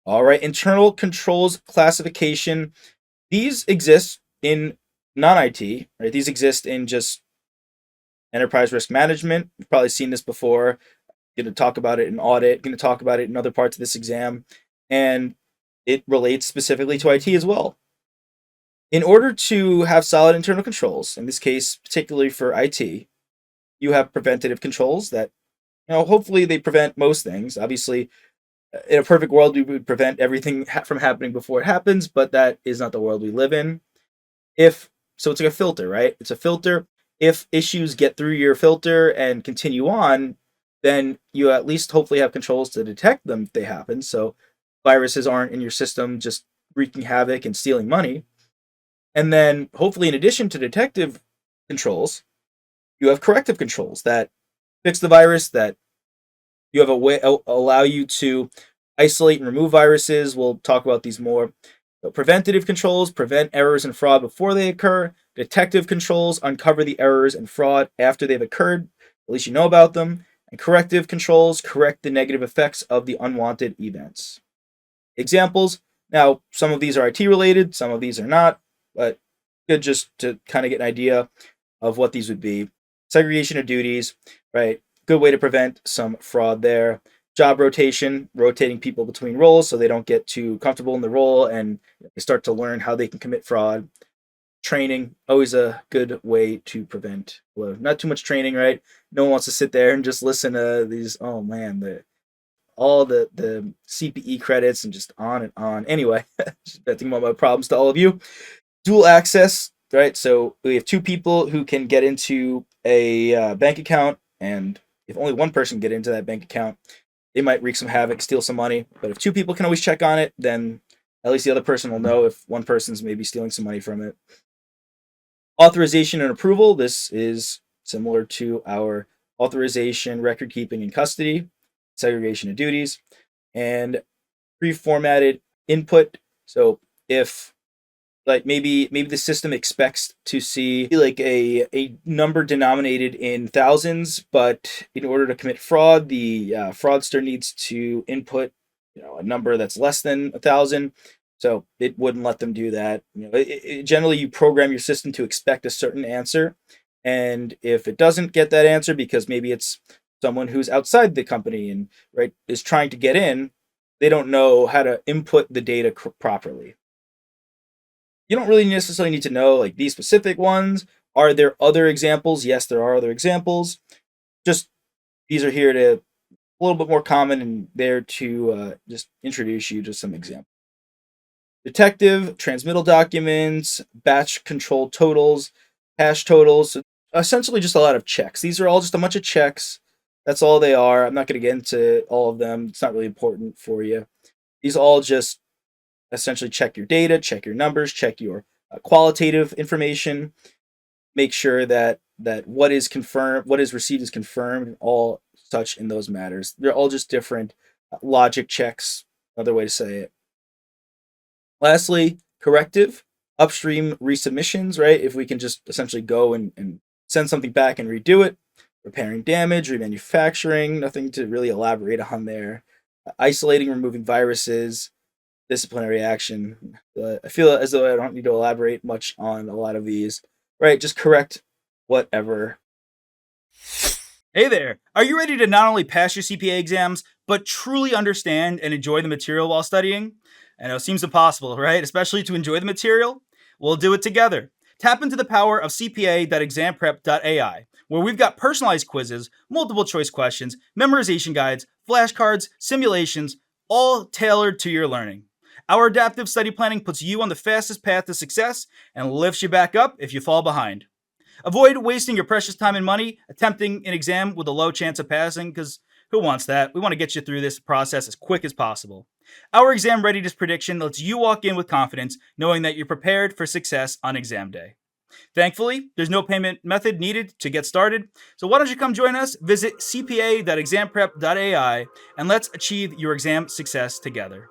All right, internal controls classification. These exist in non-IT, right? These exist in just enterprise risk management. You've probably seen this before. Going to talk about it in audit. Going to talk about it in other parts of this exam, and it relates specifically to IT as well. In order to have solid internal controls, in this case, particularly for IT, you have preventative controls that, hopefully they prevent most things. Obviously, in a perfect world, we would prevent everything from happening before it happens, but that is not the world we live in. If so, it's like a filter, right? It's a filter. If issues get through your filter and continue on, then you at least hopefully have controls to detect them if they happen. So viruses aren't in your system just wreaking havoc and stealing money. And then hopefully, in addition to detective controls, you have corrective controls that fix the virus, that you have a way allow you to isolate and remove viruses. We'll talk about these more. So preventative controls prevent errors and fraud before they occur. Detective controls uncover the errors and fraud after they've occurred. At least you know about them. And corrective controls correct the negative effects of the unwanted events. Examples. Now, some of these are IT related, some of these are not, but good just to kind of get an idea of what these would be. Segregation of duties, right? Good way to prevent some fraud there. Job rotation, rotating people between roles so they don't get too comfortable in the role and they start to learn how they can commit fraud. Training, always a good way to prevent. Well, not too much training, right? No one wants to sit there and just listen to these, oh man, all the CPE credits and just on and on. Anyway, just venting about my problems to all of you. Dual access, right? So we have two people who can get into a bank account, and if only one person get into that bank account, they might wreak some havoc, steal some money. But if two people can always check on it, then at least the other person will know if one person's maybe stealing some money from it. Authorization and approval. This is similar to our authorization, record keeping, and custody, segregation of duties, and pre-formatted input. So if like maybe the system expects to see like a number denominated in thousands, but in order to commit fraud, the fraudster needs to input a number that's less than 1,000. So it wouldn't let them do that. Generally, you program your system to expect a certain answer, and if it doesn't get that answer because maybe it's someone who's outside the company and right is trying to get in, they don't know how to input the data properly. You don't really necessarily need to know like these specific ones. Are there other examples? Yes, there are other examples. Just these are here to a little bit more common and there to just introduce you to some examples. Detective, transmittal documents, batch control totals, hash totals. So essentially just a lot of checks. These are all just a bunch of checks. That's all they are. I'm not going to get into all of them. It's not really important for you. These all just essentially check your data, check your numbers, check your qualitative information, make sure that what is confirmed, what is received is confirmed, and all such in those matters. They're all just different logic checks, another way to say it. Lastly, corrective, upstream resubmissions, right? If we can just essentially go and send something back and redo it. Repairing damage, remanufacturing, nothing to really elaborate on there. Isolating, removing viruses, disciplinary action. I feel as though I don't need to elaborate much on a lot of these, right? Just correct whatever. Hey there! Are you ready to not only pass your CPA exams, but truly understand and enjoy the material while studying? I know it seems impossible, right? Especially to enjoy the material? We'll do it together. Tap into the power of CPA.examprep.ai, where we've got personalized quizzes, multiple choice questions, memorization guides, flashcards, simulations, all tailored to your learning. Our adaptive study planning puts you on the fastest path to success and lifts you back up if you fall behind. Avoid wasting your precious time and money attempting an exam with a low chance of passing, because who wants that? We want to get you through this process as quick as possible. Our exam readiness prediction lets you walk in with confidence, knowing that you're prepared for success on exam day. Thankfully, there's no payment method needed to get started, so why don't you come join us? Visit cpa.examprep.ai and let's achieve your exam success together.